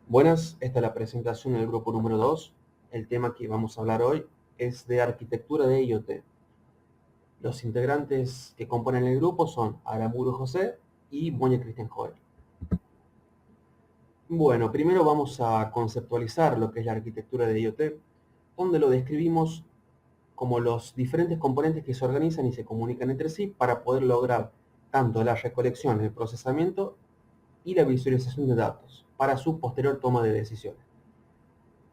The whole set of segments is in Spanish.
Buenas, esta es la presentación del grupo número 2. El tema que vamos a hablar hoy es de arquitectura de IoT. Los integrantes que componen el grupo son Aramburu José y Moña Cristian Joel. Bueno, primero vamos a conceptualizar lo que es la arquitectura de IoT, donde lo describimos como los diferentes componentes que se organizan y se comunican entre sí para poder lograr tanto la recolección, el procesamiento y la visualización de datos para su posterior toma de decisiones.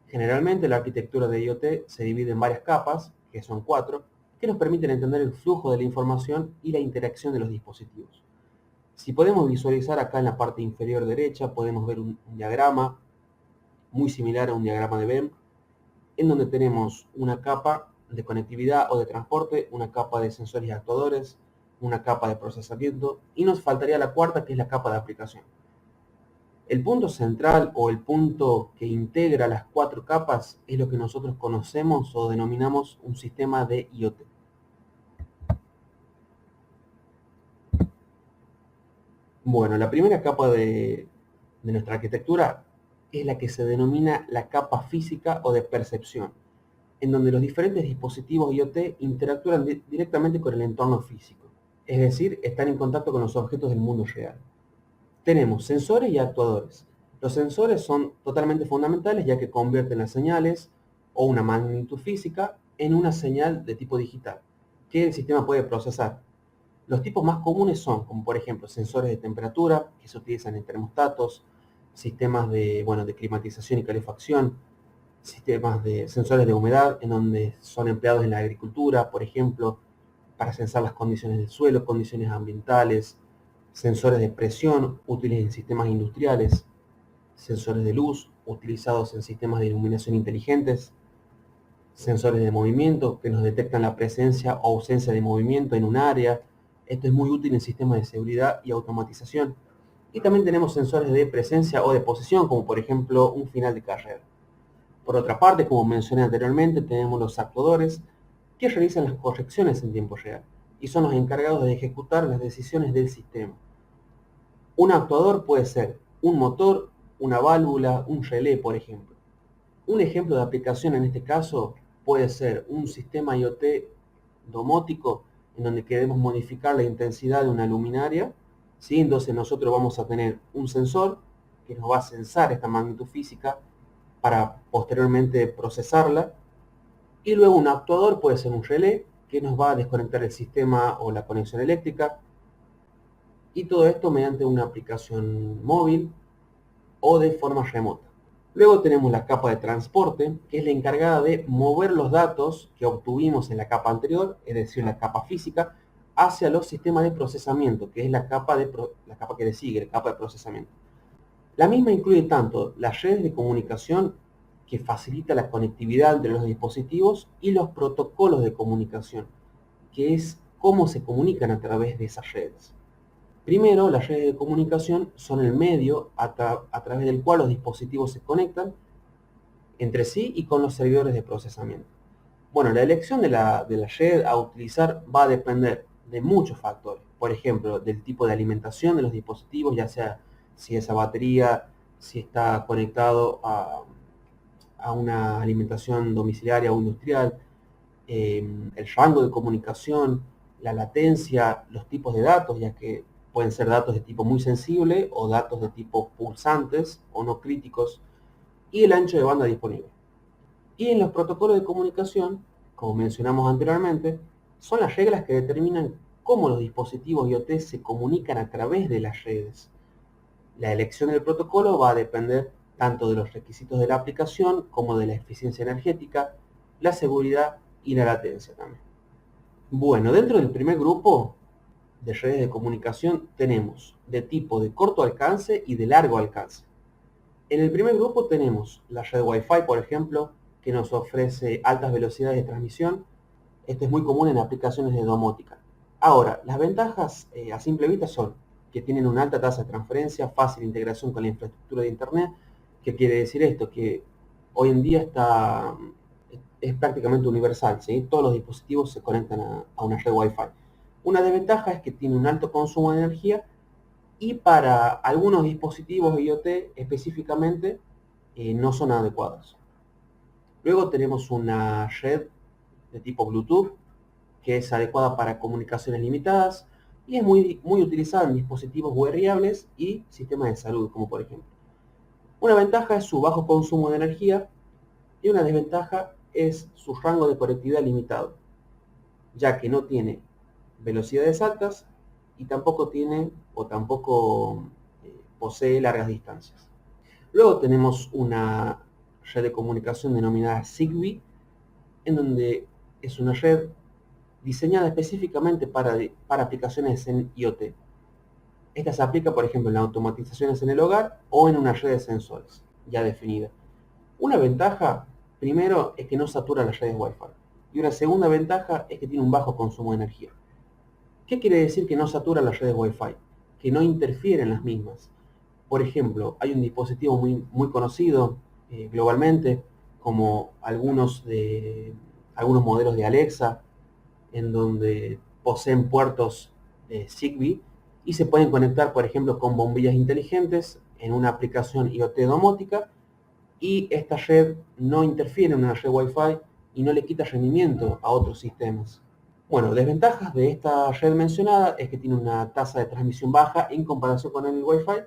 Generalmente la arquitectura de IoT se divide en varias capas, que son 4, que nos permiten entender el flujo de la información y la interacción de los dispositivos. Si podemos visualizar acá en la parte inferior derecha, podemos ver un diagrama muy similar a un diagrama de BEM, en donde tenemos una capa de conectividad o de transporte, una capa de sensores y actuadores, una capa de procesamiento, y nos faltaría la cuarta, que es la capa de aplicación. El punto central o el punto que integra las 4 capas es lo que nosotros conocemos o denominamos un sistema de IoT. Bueno, la primera capa de nuestra arquitectura es la que se denomina la capa física o de percepción, en donde los diferentes dispositivos IoT interactúan directamente con el entorno físico, es decir, están en contacto con los objetos del mundo real. Tenemos sensores y actuadores. Los sensores son totalmente fundamentales ya que convierten las señales o una magnitud física en una señal de tipo digital que el sistema puede procesar. Los tipos más comunes son, como por ejemplo, sensores de temperatura que se utilizan en termostatos, sistemas de climatización y calefacción, sistemas de sensores de humedad en donde son empleados en la agricultura, por ejemplo, para sensar las condiciones del suelo, condiciones ambientales, sensores de presión útiles en sistemas industriales, sensores de luz utilizados en sistemas de iluminación inteligentes, sensores de movimiento que nos detectan la presencia o ausencia de movimiento en un área. Esto es muy útil en sistemas de seguridad y automatización. Y también tenemos sensores de presencia o de posición, como por ejemplo un final de carrera. Por otra parte, como mencioné anteriormente, tenemos los actuadores que realizan las correcciones en tiempo real y son los encargados de ejecutar las decisiones del sistema. Un actuador puede ser un motor, una válvula, un relé, por ejemplo. Un ejemplo de aplicación en este caso puede ser un sistema IoT domótico en donde queremos modificar la intensidad de una luminaria. ¿Sí? Entonces nosotros vamos a tener un sensor que nos va a sensar esta magnitud física para posteriormente procesarla. Y luego un actuador puede ser un relé que nos va a desconectar el sistema o la conexión eléctrica. Y todo esto mediante una aplicación móvil o de forma remota. Luego tenemos la capa de transporte, que es la encargada de mover los datos que obtuvimos en la capa anterior, es decir, la capa física, hacia los sistemas de procesamiento, que es la capa que le sigue, la capa de procesamiento. La misma incluye tanto las redes de comunicación que facilita la conectividad entre los dispositivos y los protocolos de comunicación, que es cómo se comunican a través de esas redes. Primero, las redes de comunicación son el medio a través del cual los dispositivos se conectan entre sí y con los servidores de procesamiento. Bueno, la elección de la red a utilizar va a depender de muchos factores. Por ejemplo, del tipo de alimentación de los dispositivos, ya sea si esa batería, si está conectado a una alimentación domiciliaria o industrial, el rango de comunicación, la latencia, los tipos de datos, ya que pueden ser datos de tipo muy sensible o datos de tipo pulsantes o no críticos, y el ancho de banda disponible. Y en los protocolos de comunicación, como mencionamos anteriormente, son las reglas que determinan cómo los dispositivos IoT se comunican a través de las redes. La elección del protocolo va a depender tanto de los requisitos de la aplicación como de la eficiencia energética, la seguridad y la latencia también. Bueno, dentro del primer grupo de redes de comunicación tenemos de tipo de corto alcance y de largo alcance. En el primer grupo tenemos la red Wi-Fi, por ejemplo, que nos ofrece altas velocidades de transmisión. Esto es muy común en aplicaciones de domótica. Ahora, las ventajas a simple vista son que tienen una alta tasa de transferencia, fácil integración con la infraestructura de Internet. ¿Qué quiere decir esto? Que hoy en día es prácticamente universal, ¿sí? Todos los dispositivos se conectan a una red Wi-Fi. Una desventaja es que tiene un alto consumo de energía y para algunos dispositivos IoT específicamente no son adecuados. Luego tenemos una red de tipo Bluetooth, que es adecuada para comunicaciones limitadas y es muy utilizada en dispositivos wearables y sistemas de salud, como por ejemplo. Una ventaja es su bajo consumo de energía y una desventaja es su rango de conectividad limitado, ya que no tiene velocidades altas y tampoco tiene o tampoco posee largas distancias. Luego tenemos una red de comunicación denominada Zigbee, en donde es una red diseñada específicamente para aplicaciones en IoT. Esta se aplica, por ejemplo, en automatizaciones en el hogar o en una red de sensores ya definida. Una ventaja, primero, es que no satura las redes Wi-Fi. Y una segunda ventaja es que tiene un bajo consumo de energía. ¿Qué quiere decir que no satura las redes Wi-Fi? Que no interfiere en las mismas. Por ejemplo, hay un dispositivo muy conocido globalmente, como algunos modelos de Alexa, en donde poseen puertos Zigbee y se pueden conectar, por ejemplo, con bombillas inteligentes en una aplicación IoT domótica, y esta red no interfiere en una red Wi-Fi y no le quita rendimiento a otros sistemas. Bueno, desventajas de esta red mencionada es que tiene una tasa de transmisión baja en comparación con el Wi-Fi,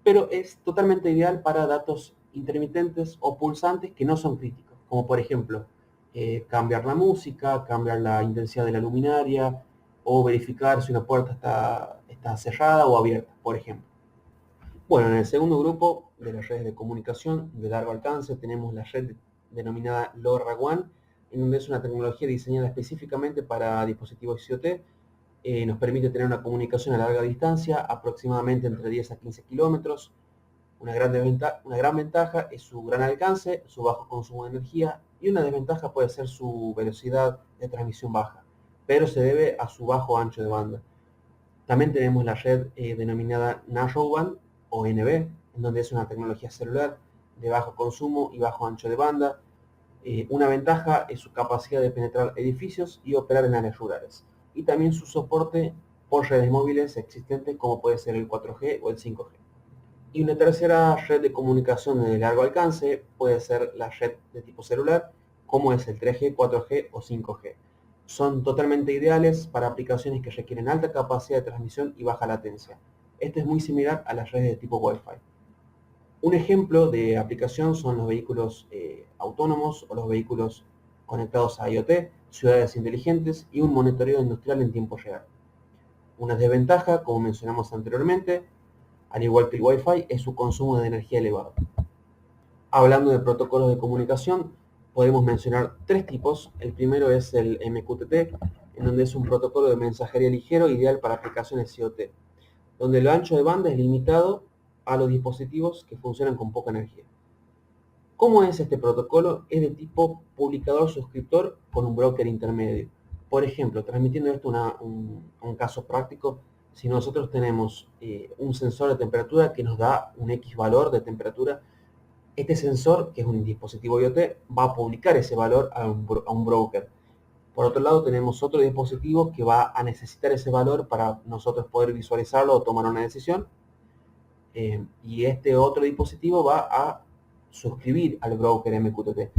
pero es totalmente ideal para datos intermitentes o pulsantes que no son críticos, como por ejemplo cambiar la música, cambiar la intensidad de la luminaria o verificar si una puerta está cerrada o abierta, por ejemplo. Bueno, en el segundo grupo de las redes de comunicación de largo alcance tenemos la red denominada LoRaWAN, en donde es una tecnología diseñada específicamente para dispositivos IoT. Nos permite tener una comunicación a larga distancia, aproximadamente entre 10 a 15 kilómetros. Una gran ventaja es su gran alcance, su bajo consumo de energía, y una desventaja puede ser su velocidad de transmisión baja, pero se debe a su bajo ancho de banda. También tenemos la red denominada Narrowband o NB, en donde es una tecnología celular de bajo consumo y bajo ancho de banda. Una ventaja es su capacidad de penetrar edificios y operar en áreas rurales, y también su soporte por redes móviles existentes como puede ser el 4G o el 5G. Y una tercera red de comunicación de largo alcance puede ser la red de tipo celular, como es el 3G, 4G o 5G. Son totalmente ideales para aplicaciones que requieren alta capacidad de transmisión y baja latencia. Esto es muy similar a las redes de tipo Wi-Fi. Un ejemplo de aplicación son los vehículos autónomos o los vehículos conectados a IoT, ciudades inteligentes y un monitoreo industrial en tiempo real. Una desventaja, como mencionamos anteriormente, al igual que el Wi-Fi, es su consumo de energía elevado. Hablando de protocolos de comunicación, podemos mencionar tres tipos. El primero es el MQTT, en donde es un protocolo de mensajería ligero ideal para aplicaciones IoT, donde el ancho de banda es limitado a los dispositivos que funcionan con poca energía. ¿Cómo es este protocolo? Es de tipo publicador-suscriptor con un broker intermedio. Por ejemplo, transmitiendo esto un caso práctico, si nosotros tenemos un sensor de temperatura que nos da un X valor de temperatura, este sensor, que es un dispositivo IoT, va a publicar ese valor a un broker. Por otro lado, tenemos otro dispositivo que va a necesitar ese valor para nosotros poder visualizarlo o tomar una decisión. Y este otro dispositivo va a suscribir al broker MQTT.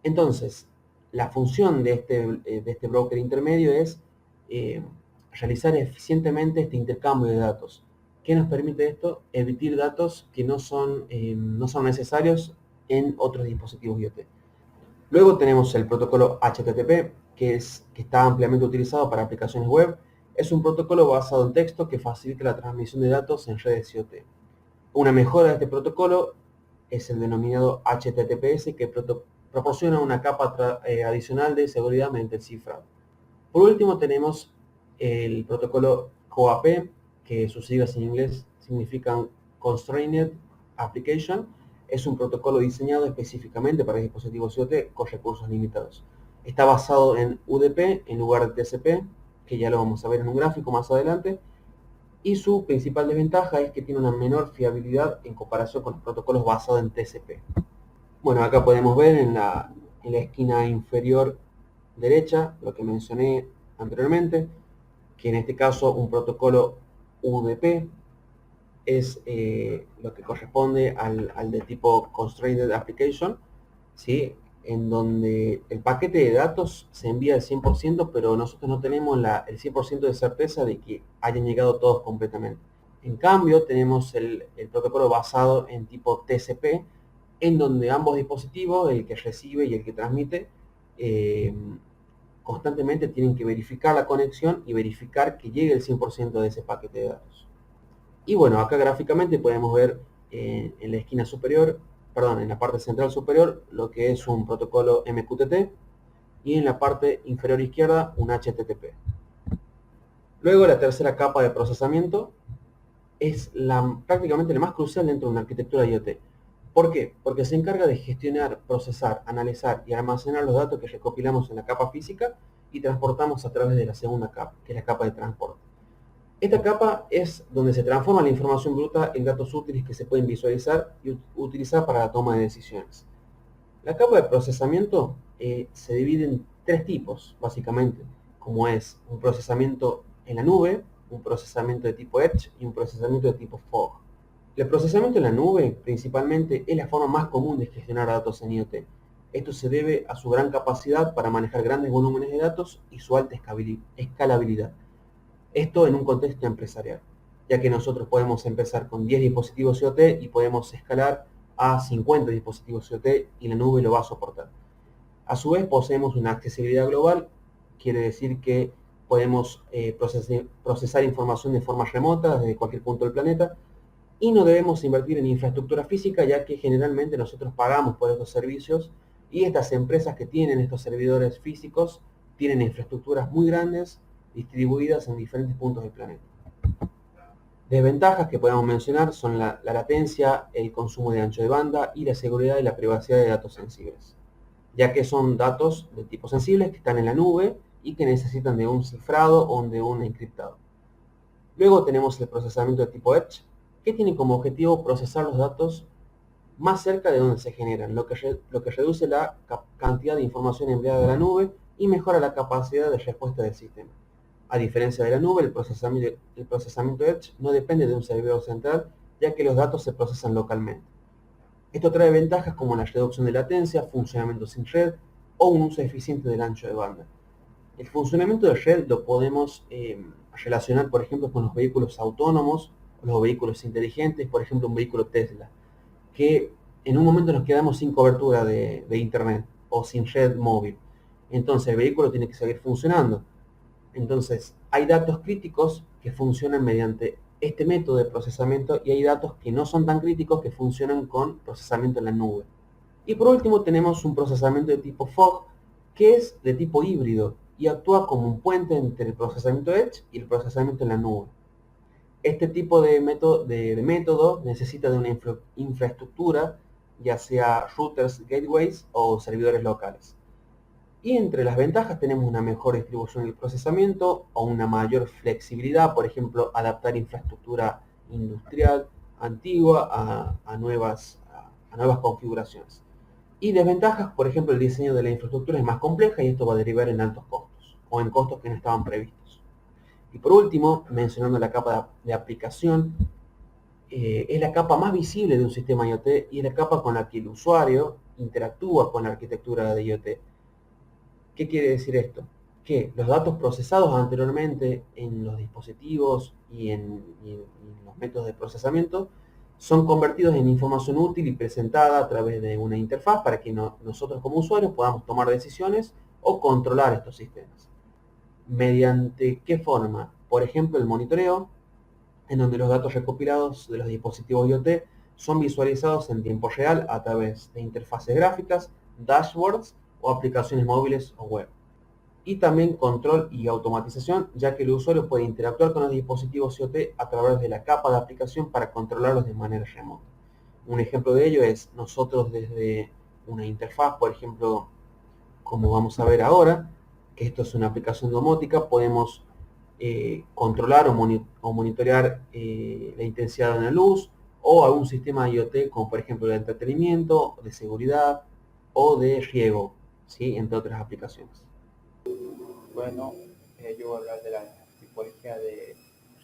Entonces, la función de este broker intermedio es realizar eficientemente este intercambio de datos. ¿Qué nos permite esto? Emitir datos que no son necesarios en otros dispositivos IoT. Luego tenemos el protocolo HTTP, que está ampliamente utilizado para aplicaciones web. Es un protocolo basado en texto que facilita la transmisión de datos en redes IoT. Una mejora de este protocolo es el denominado HTTPS, que proporciona una capa adicional de seguridad mediante el cifrado. Por último tenemos el protocolo CoAP, que sus siglas en inglés significan Constrained Application. Es un protocolo diseñado específicamente para dispositivos IoT con recursos limitados. Está basado en UDP en lugar de TCP, que ya lo vamos a ver en un gráfico más adelante, y su principal desventaja es que tiene una menor fiabilidad en comparación con los protocolos basados en TCP. Bueno, acá podemos ver en la esquina inferior derecha lo que mencioné anteriormente, que en este caso un protocolo UDP es lo que corresponde al de tipo Constrained Application, ¿sí? En donde el paquete de datos se envía al 100%, pero nosotros no tenemos el 100% de certeza de que hayan llegado todos completamente. En cambio, tenemos el protocolo basado en tipo TCP, en donde ambos dispositivos, el que recibe y el que transmite, eh, constantemente tienen que verificar la conexión y verificar que llegue el 100% de ese paquete de datos. Y bueno, acá gráficamente podemos ver en la esquina superior, perdón, en la parte central superior, lo que es un protocolo MQTT y en la parte inferior izquierda un HTTP. Luego la tercera capa de procesamiento es prácticamente la más crucial dentro de una arquitectura IoT. ¿Por qué? Porque se encarga de gestionar, procesar, analizar y almacenar los datos que recopilamos en la capa física y transportamos a través de la segunda capa, que es la capa de transporte. Esta capa es donde se transforma la información bruta en datos útiles que se pueden visualizar y utilizar para la toma de decisiones. La capa de procesamiento se divide en tres tipos, básicamente, como es un procesamiento en la nube, un procesamiento de tipo Edge y un procesamiento de tipo Fog. El procesamiento en la nube, principalmente, es la forma más común de gestionar datos en IoT. Esto se debe a su gran capacidad para manejar grandes volúmenes de datos y su alta escalabilidad. Esto en un contexto empresarial, ya que nosotros podemos empezar con 10 dispositivos IoT y podemos escalar a 50 dispositivos IoT y la nube lo va a soportar. A su vez poseemos una accesibilidad global, quiere decir que podemos procesar información de forma remota desde cualquier punto del planeta y no debemos invertir en infraestructura física, ya que generalmente nosotros pagamos por estos servicios y estas empresas que tienen estos servidores físicos tienen infraestructuras muy grandes distribuidas en diferentes puntos del planeta. Desventajas que podemos mencionar son la latencia, el consumo de ancho de banda y la seguridad y la privacidad de datos sensibles, ya que son datos de tipo sensibles que están en la nube y que necesitan de un cifrado o de un encriptado. Luego tenemos el procesamiento de tipo Edge, que tiene como objetivo procesar los datos más cerca de donde se generan, lo que reduce la cantidad de información enviada de la nube y mejora la capacidad de respuesta del sistema. A diferencia de la nube, el procesamiento Edge no depende de un servidor central, ya que los datos se procesan localmente. Esto trae ventajas como la reducción de latencia, funcionamiento sin red o un uso eficiente del ancho de banda. El funcionamiento de red lo podemos relacionar, por ejemplo, con los vehículos autónomos o los vehículos inteligentes, por ejemplo, un vehículo Tesla, que en un momento nos quedamos sin cobertura de internet o sin red móvil. Entonces el vehículo tiene que seguir funcionando. Entonces hay datos críticos que funcionan mediante este método de procesamiento y hay datos que no son tan críticos que funcionan con procesamiento en la nube. Y por último tenemos un procesamiento de tipo Fog que es de tipo híbrido y actúa como un puente entre el procesamiento Edge y el procesamiento en la nube. Este tipo de método necesita de una infraestructura, ya sea routers, gateways o servidores locales. Y entre las ventajas tenemos una mejor distribución del procesamiento o una mayor flexibilidad, por ejemplo, adaptar infraestructura industrial antigua a nuevas configuraciones. Y desventajas, por ejemplo, el diseño de la infraestructura es más compleja y esto va a derivar en altos costos o en costos que no estaban previstos. Y por último, mencionando la capa de aplicación, es la capa más visible de un sistema IoT y es la capa con la que el usuario interactúa con la arquitectura de IoT. ¿Qué quiere decir esto? Que los datos procesados anteriormente en los dispositivos y en los métodos de procesamiento son convertidos en información útil y presentada a través de una interfaz para que nosotros como usuarios podamos tomar decisiones o controlar estos sistemas. ¿Mediante qué forma? Por ejemplo, el monitoreo, en donde los datos recopilados de los dispositivos IoT son visualizados en tiempo real a través de interfaces gráficas, dashboards o aplicaciones móviles o web. Y también control y automatización, ya que el usuario puede interactuar con los dispositivos IoT a través de la capa de aplicación para controlarlos de manera remota. Un ejemplo de ello es nosotros desde una interfaz, por ejemplo, como vamos a ver ahora, que esto es una aplicación domótica, podemos controlar o monitorear la intensidad de una luz o algún sistema IoT como por ejemplo de entretenimiento, de seguridad o de riego, ¿sí? Entre otras aplicaciones. Bueno, yo voy a hablar de la tipología de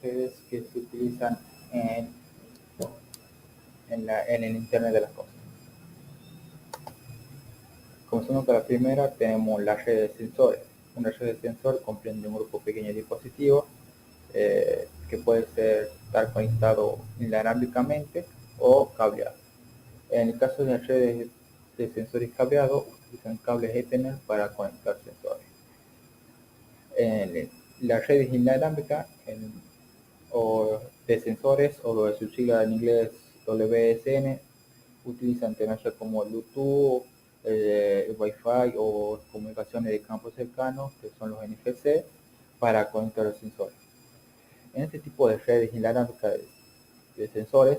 redes que se utilizan en en el Internet de las cosas. Comenzando con la primera, tenemos la red de sensores. Una red de sensores comprende un grupo pequeño de dispositivos que puede estar conectado inalámbricamente o cableado. En el caso de las redes de sensores cableados, utilizan cables Ethernet para conectar sensores. En las redes inalámbricas o de sensores, o de su sigla en inglés WSN, utilizan tecnologías como Bluetooth, Wi-Fi o comunicaciones de campo cercanos, que son los NFC, para conectar los sensores. En este tipo de redes inalámbricas de sensores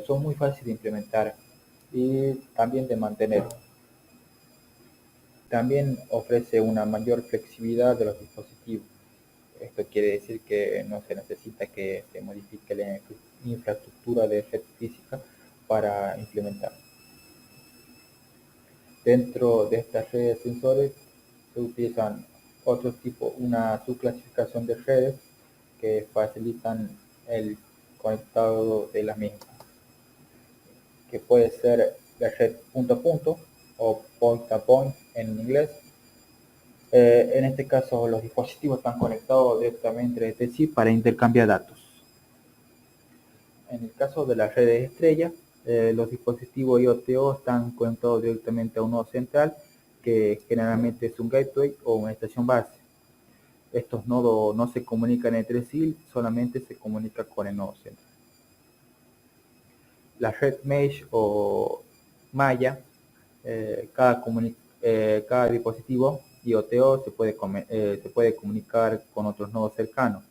son muy fáciles de implementar y también de mantener. También ofrece una mayor flexibilidad de los dispositivos. Esto quiere decir que no se necesita que se modifique la infraestructura de red física para implementar. Dentro de estas redes de sensores se utilizan otros tipos, una subclasificación de redes que facilitan el conectado de las mismas, que puede ser la red punto a punto o point a point en inglés. En este caso, los dispositivos están conectados directamente entre sí para intercambiar datos. En el caso de las redes estrella, los dispositivos IoT están conectados directamente a un nodo central, que generalmente es un gateway o una estación base. Estos nodos no se comunican entre sí, solamente se comunican con el nodo central. La red mesh o malla, cada dispositivo IoT se puede comunicar con otros nodos cercanos,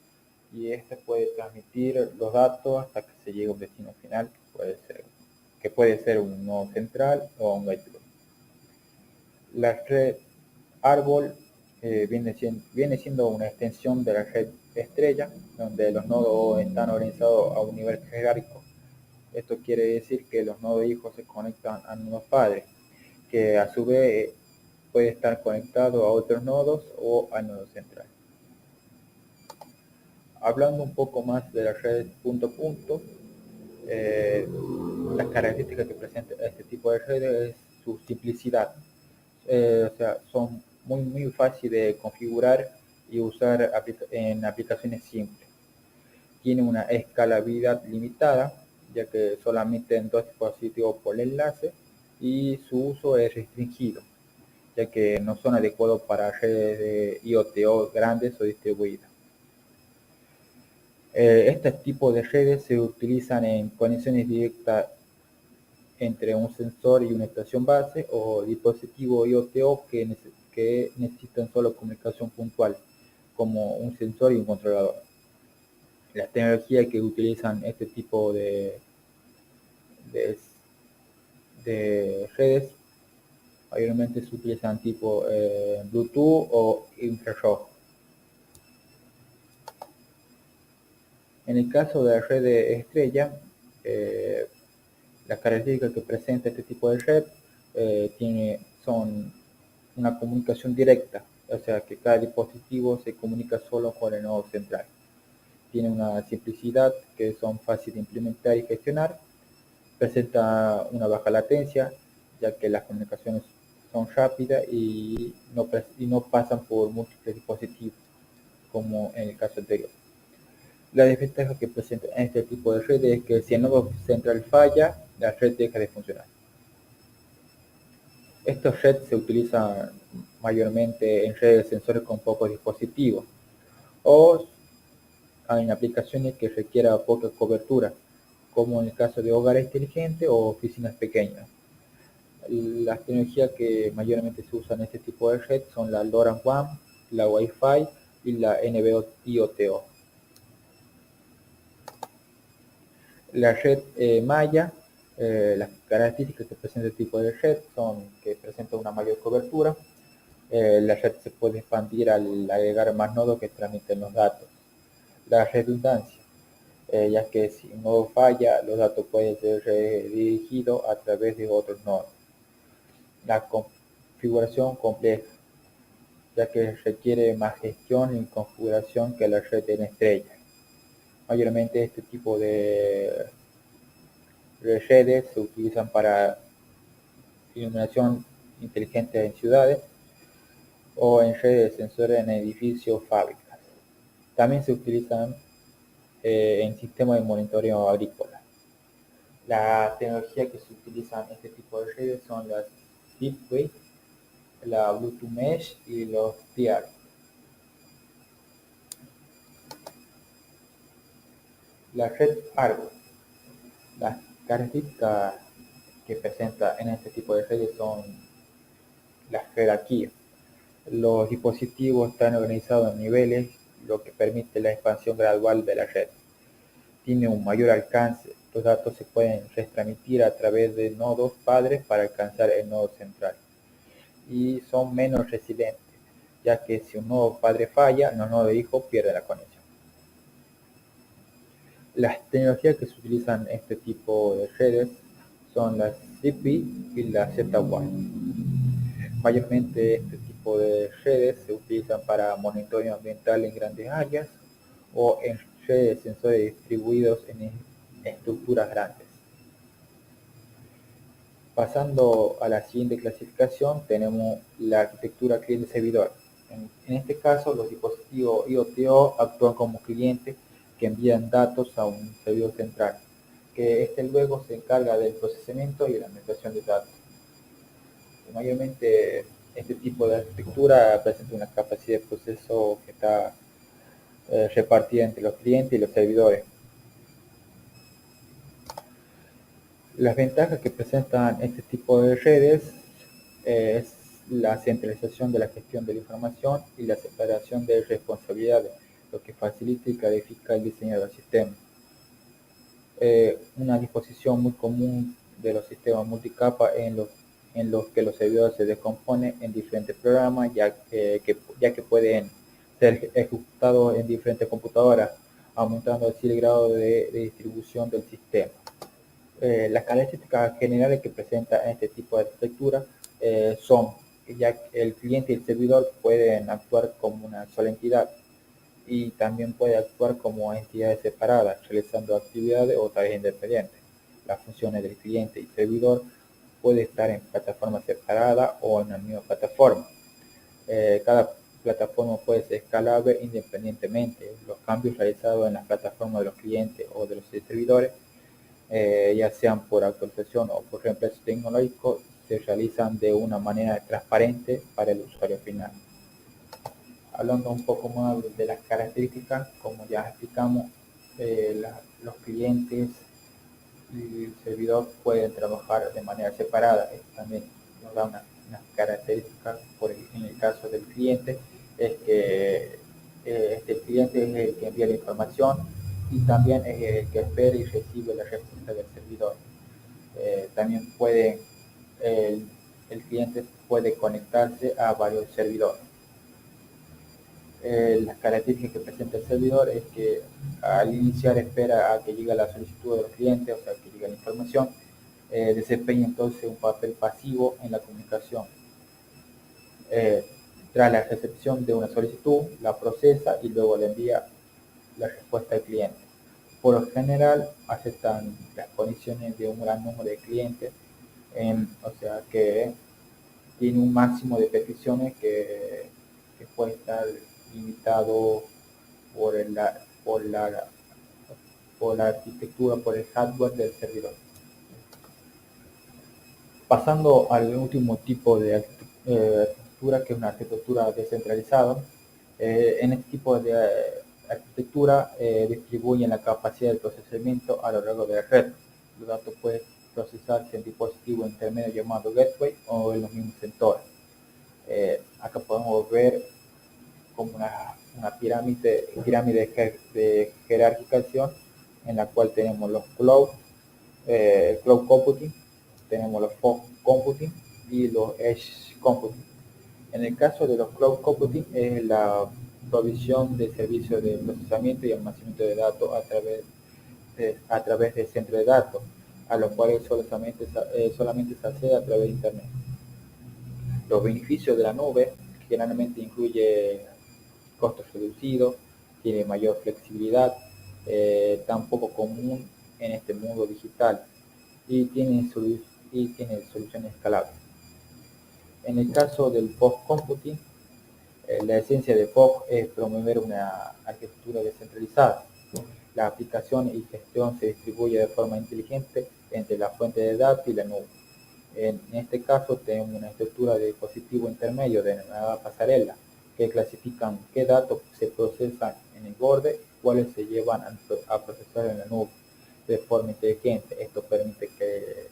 y este puede transmitir los datos hasta que se llegue a un destino final, que puede ser un nodo central o un gateway. La red árbol viene siendo una extensión de la red estrella, donde los nodos están organizados a un nivel jerárquico. Esto quiere decir que los nodos hijos se conectan a nodos padres, que a su vez puede estar conectado a otros nodos o al nodo central. Hablando un poco más de la red punto a punto, las características que presenta este tipo de redes es su simplicidad. O sea, son muy fáciles de configurar y usar en aplicaciones simples. Tiene una escalabilidad limitada, ya que solamente en 2 dispositivos por enlace, y su uso es restringido, ya que no son adecuados para redes de IoT grandes o distribuidas. Este tipo de redes se utilizan en conexiones directas entre un sensor y una estación base, o dispositivos IoT que necesitan solo comunicación puntual, como un sensor y un controlador. Las tecnologías que utilizan este tipo de, de redes mayormente se utilizan tipo Bluetooth o infrarrojo. En el caso de la red de estrella, las características que presenta este tipo de red son una comunicación directa, o sea que cada dispositivo se comunica solo con el nodo central. Tiene una simplicidad que son fáciles de implementar y gestionar. Presenta una baja latencia, ya que las comunicaciones son rápidas y no pasan por múltiples dispositivos, como en el caso anterior. La desventaja que presenta este tipo de redes es que si el nodo central falla, la red deja de funcionar. Estos redes se utilizan mayormente en redes de sensores con pocos dispositivos, o en aplicaciones que requieran poca cobertura, como en el caso de hogares inteligentes o oficinas pequeñas. Las tecnologías que mayormente se usan en este tipo de red son la LoRaWAN WAN, la Wi-Fi y la NB-IoT. La red Maya, las características que presenta este tipo de red son que presenta una mayor cobertura. La red se puede expandir al agregar más nodos que transmiten los datos. La redundancia, ya que si un nodo falla, los datos pueden ser redirigidos a través de otros nodos. La configuración compleja, ya que requiere más gestión y configuración que la red en estrella. Mayormente este tipo redes se utilizan para iluminación inteligente en ciudades o en redes de sensores en edificios o fábricas. También se utilizan en sistemas de monitoreo agrícola. La tecnología que se utiliza en este tipo de redes son las Zigbee, la Bluetooth Mesh y los TIAR. La red Argo. Las características que presenta en este tipo de redes son la jerarquía. Los dispositivos están organizados en niveles, lo que permite la expansión gradual de la red. Tiene un mayor alcance. Los datos se pueden retransmitir a través de nodos padres para alcanzar el nodo central. Y son menos resilientes, ya que si un nodo padre falla, los nodos hijos pierden la conexión. Las tecnologías que se utilizan en este tipo de redes son la Zigbee y la Z-Wave. Mayormente este tipo de redes se utilizan para monitoreo ambiental en grandes áreas o en redes de sensores distribuidos en estructuras grandes. Pasando a la siguiente clasificación, tenemos la arquitectura cliente-servidor. En este caso, los dispositivos IoT actúan como clientes que envían datos a un servidor central, que este luego se encarga del procesamiento y la administración de datos. Mayormente este tipo de arquitectura presenta una capacidad de proceso que está repartida entre los clientes y los servidores. Las ventajas que presentan este tipo de redes es la centralización de la gestión de la información y la separación de responsabilidades, lo que facilita y clarifica el diseño del sistema. Una disposición muy común de los sistemas multicapa en los que los servidores se descomponen en diferentes programas, ya que pueden ser ejecutados en diferentes computadoras, aumentando así el grado de distribución del sistema. Las características generales que presenta este tipo de arquitectura son que ya el cliente y el servidor pueden actuar como una sola entidad y también puede actuar como entidades separadas, realizando actividades o tareas independientes. Las funciones del cliente y servidor pueden estar en plataformas separadas o en la misma plataforma. Cada plataforma puede ser escalable independientemente. Los cambios realizados en las plataformas de los clientes o de los servidores ya sean por actualización o por reemplazo tecnológico, se realizan de una manera transparente para el usuario final. Hablando un poco más de las características, como ya explicamos, los clientes y el servidor pueden trabajar de manera separada. Esto también nos da unas características. En el caso del cliente, es que este cliente es el que envía la información y también es el que espera y recibe la respuesta del servidor. También el cliente puede conectarse a varios servidores. Las características que presenta el servidor es que al iniciar espera a que llegue la solicitud de los clientes, o sea, que llegue la información, desempeña entonces un papel pasivo en la comunicación. Tras la recepción de una solicitud, la procesa y luego le envía la respuesta al cliente. Por lo general, aceptan las condiciones de un gran número de clientes, o sea que tiene un máximo de peticiones que puede estar limitado por por la arquitectura, por el hardware del servidor. Pasando al último tipo de arquitectura, que es una arquitectura descentralizada. En este tipo de arquitectura distribuyen la capacidad de procesamiento a lo largo de la red. Los datos pueden procesarse en dispositivos intermedios llamados gateway o en los mismos sensores. Acá podemos ver como una pirámide de jerarquización en la cual tenemos los cloud computing, tenemos los fog computing y los edge computing. En el caso de los cloud computing es la provisión de servicios de procesamiento y almacenamiento de datos a través del centro de datos, a los cuales solamente se accede a través de Internet. Los beneficios de la nube generalmente incluye costos reducidos, tiene mayor flexibilidad, tan poco común en este mundo digital. y tiene soluciones escalables. En el caso del Fog Computing, la esencia de Fog es promover una arquitectura descentralizada. La aplicación y gestión se distribuye de forma inteligente entre la fuente de datos y la nube. En este caso tenemos una estructura de dispositivo intermedio denominada pasarela, que clasifican qué datos se procesan en el borde y cuáles se llevan a procesar en la nube de forma inteligente. Esto permite que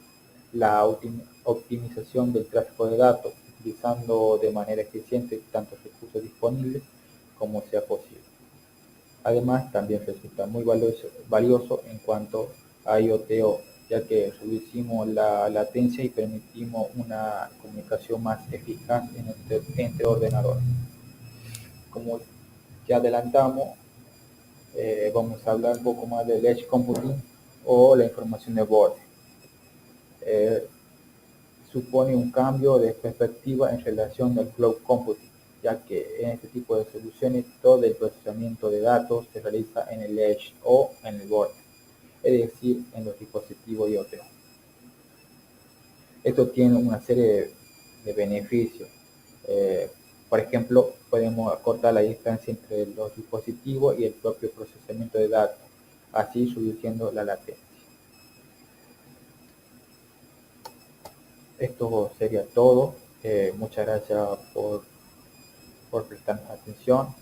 la optimización del tráfico de datos, utilizando de manera eficiente tantos recursos disponibles como sea posible. Además, también resulta muy valioso en cuanto a IoTO, ya que reducimos la latencia y permitimos una comunicación más eficaz entre ordenadores. Como ya adelantamos, vamos a hablar un poco más del Edge Computing o la información de borde. Eh, Supone un cambio de perspectiva en relación al Cloud Computing, ya que en este tipo de soluciones todo el procesamiento de datos se realiza en el Edge o en el borde, es decir, en los dispositivos IoT. Esto tiene una serie de beneficios. Eh, por ejemplo, podemos acortar la distancia entre los dispositivos y el propio procesamiento de datos, así reduciendo la latencia. Esto sería todo. Muchas gracias por prestarnos atención.